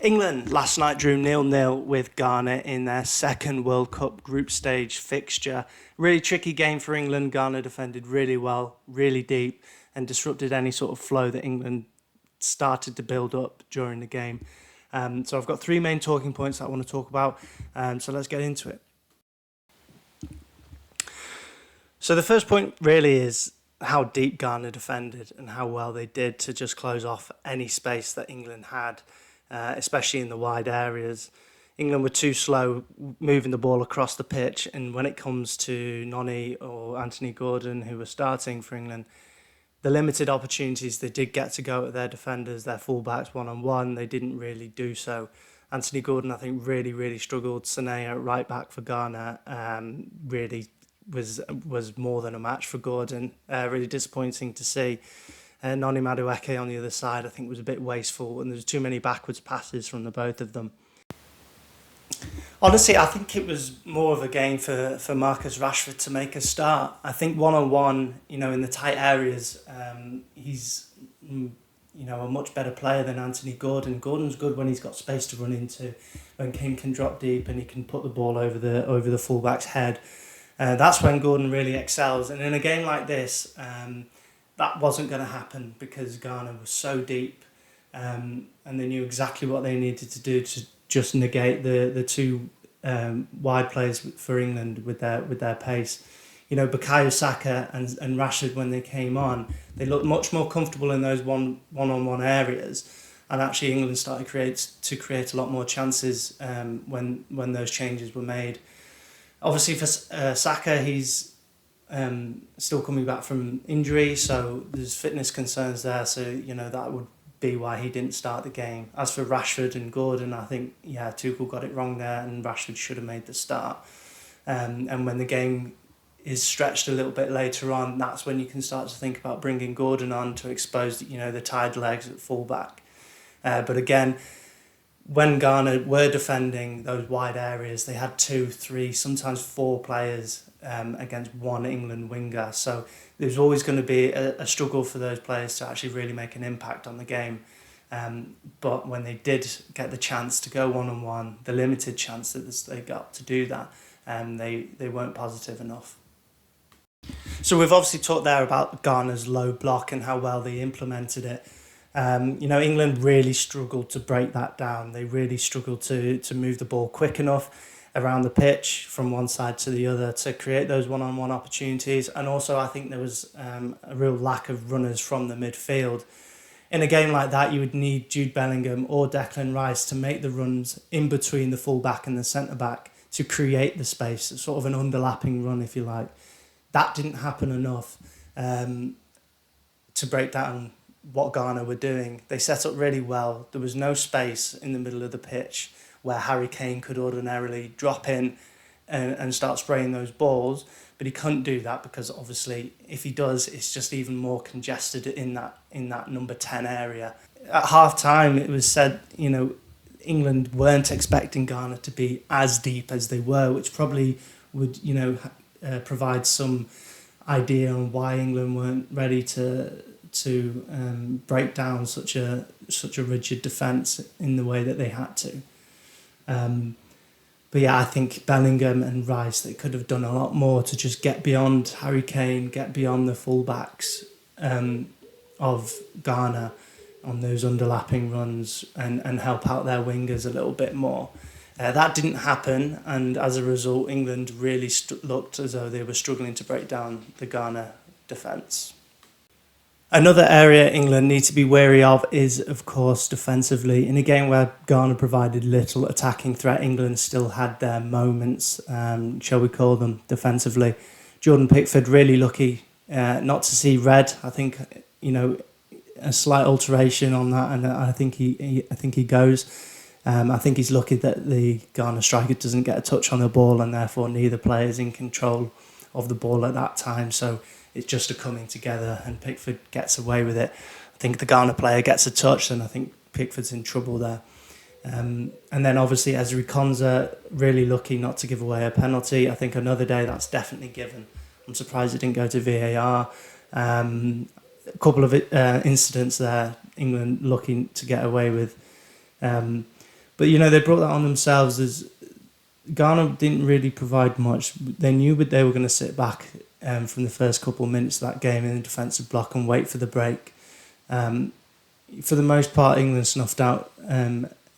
England last night drew 0-0 with Ghana in their second World Cup group stage fixture. Really tricky game for England. Ghana defended really well, really deep, and disrupted any sort of flow that England started to build up during the game. So I've got three main talking points that I want to talk about. So let's get into it. So the first point really is how deep Ghana defended and how well they did to just close off any space that England had, especially in the wide areas. England were too slow moving the ball across the pitch, and when it comes to Noni or Anthony Gordon, who were starting for England, the limited opportunities they did get to go at their defenders, their fullbacks one-on-one, they didn't really do so. Anthony Gordon, I think, really struggled. Sanea at right back for Ghana really was more than a match for Gordon. Really disappointing to see. Noni Madueke on the other side, I think, was a bit wasteful, and there's too many backwards passes from the both of them. Honestly, I think it was more of a game for Marcus Rashford to make a start. I think one-on-one, in the tight areas, he's a much better player than Anthony Gordon. Gordon's good when he's got space to run into, when King can drop deep and he can put the ball over the fullback's head. That's when Gordon really excels. And in a game like this, that wasn't going to happen because Ghana was so deep, and they knew exactly what they needed to do to just negate the two wide players for England with their pace. Bukayo Saka and Rashford, when they came on, they looked much more comfortable in those one-on-one areas, and actually England started to create a lot more chances when those changes were made. Obviously for Saka, he's still coming back from injury, so there's fitness concerns there, so that would be why he didn't start the game. As for Rashford and Gordon, I think Tuchel got it wrong there, and Rashford should have made the start. And when the game is stretched a little bit later on, that's when you can start to think about bringing Gordon on to expose the tired legs at fullback. But again, when Ghana were defending those wide areas, they had 2, 3, sometimes 4 players against one England winger. So there's always going to be a struggle for those players to actually really make an impact on the game. But when they did get the chance to go one-on-one, the limited chance that they got to do that, they weren't positive enough. So we've obviously talked there about Ghana's low block and how well they implemented it. England really struggled to break that down. They really struggled to move the ball quick enough around the pitch from one side to the other to create those one-on-one opportunities. And also I think there was a real lack of runners from the midfield. In a game like that, you would need Jude Bellingham or Declan Rice to make the runs in between the full-back and the centre-back to create the space, sort of an underlapping run, if you like. That didn't happen enough to break down what Ghana were doing. They set up really well. There was no space in the middle of the pitch where Harry Kane could ordinarily drop in and start spraying those balls, but he couldn't do that because obviously if he does, it's just even more congested in that number 10 area. At half time, it was said, England weren't expecting Ghana to be as deep as they were, which probably would, provide some idea on why England weren't ready to break down such a rigid defence in the way that they had to. But I think Bellingham and Rice, they could have done a lot more to just get beyond Harry Kane, get beyond the fullbacks of Ghana on those underlapping runs and help out their wingers a little bit more. That didn't happen, and as a result, England really looked as though they were struggling to break down the Ghana defence. Another area England need to be wary of is, of course, defensively. In a game where Ghana provided little attacking threat, England still had their moments, shall we call them, defensively. Jordan Pickford really lucky not to see red. I think, a slight alteration on that, and I think he goes. I think he's lucky that the Ghana striker doesn't get a touch on the ball, and therefore neither player is in control of the ball at that time. So it's just a coming together, and Pickford gets away with it. I think the Ghana player gets a touch, and I think Pickford's in trouble there. And then obviously Ezri Konsa, really lucky not to give away a penalty. I think another day that's definitely given. I'm surprised it didn't go to VAR. A couple of incidents there, England looking to get away with. But they brought that on themselves. As Ghana didn't really provide much. They knew that they were going to sit back from the first couple of minutes of that game in the defensive block and wait for the break. For the most part, England snuffed out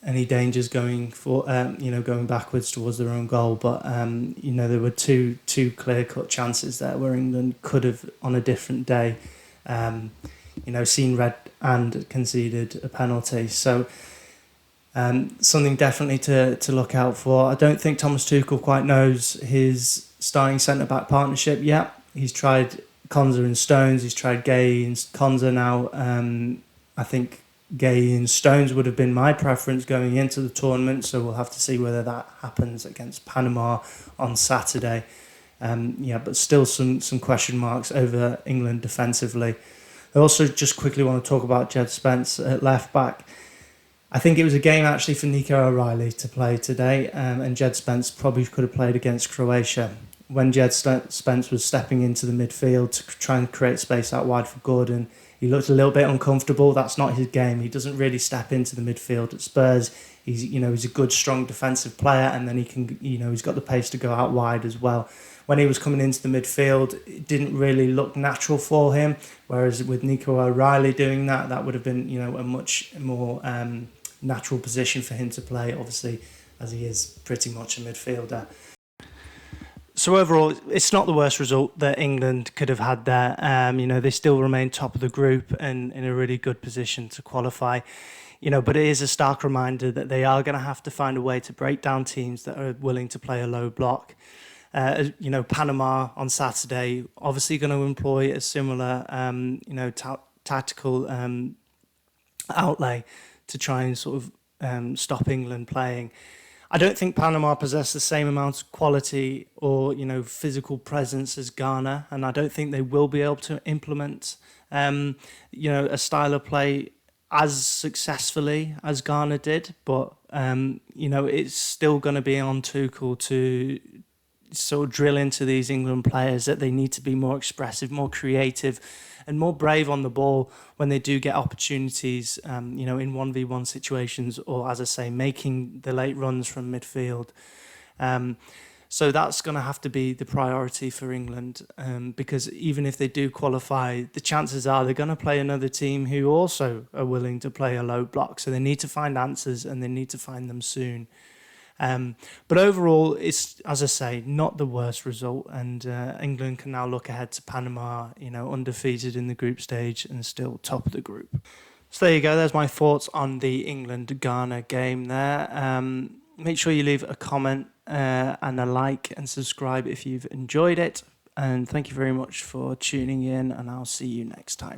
any dangers going going backwards towards their own goal. But there were two clear-cut chances there where England could have, on a different day, seen red and conceded a penalty. So something definitely to look out for. I don't think Thomas Tuchel quite knows his starting centre-back partnership yet. He's tried Konsa and Stones. He's tried Gay and Konsa now. I think Gay and Stones would have been my preference going into the tournament, so we'll have to see whether that happens against Panama on Saturday. But still some question marks over England defensively. I also just quickly want to talk about Jed Spence at left back. I think it was a game actually for Nico O'Reilly to play today, and Jed Spence probably could have played against Croatia. When Jed Spence was stepping into the midfield to try and create space out wide for Gordon, he looked a little bit uncomfortable. That's not his game. He doesn't really step into the midfield at Spurs. He's a good, strong defensive player, and then he can, he's got the pace to go out wide as well. When he was coming into the midfield, it didn't really look natural for him. Whereas with Nico O'Reilly doing that, that would have been, a much more natural position for him to play, obviously, as he is pretty much a midfielder. So overall, it's not the worst result that England could have had there. They still remain top of the group and in a really good position to qualify. But it is a stark reminder that they are going to have to find a way to break down teams that are willing to play a low block. Panama on Saturday, obviously going to employ a similar, tactical outlay to try and sort of stop England playing. I don't think Panama possess the same amount of quality or, physical presence as Ghana, and I don't think they will be able to implement, a style of play as successfully as Ghana did. But, it's still going to be on Tuchel to sort of drill into these England players that they need to be more expressive, more creative, and more brave on the ball when they do get opportunities, in 1v1 situations, or, as I say, making the late runs from midfield. So that's going to have to be the priority for England, because even if they do qualify, the chances are they're going to play another team who also are willing to play a low block. So they need to find answers, and they need to find them soon. But overall, it's, as I say, not the worst result, and England can now look ahead to Panama, undefeated in the group stage and still top of the group. So there you go. There's my thoughts on the England-Ghana game there. Make sure you leave a comment and a like and subscribe if you've enjoyed it. And thank you very much for tuning in, and I'll see you next time.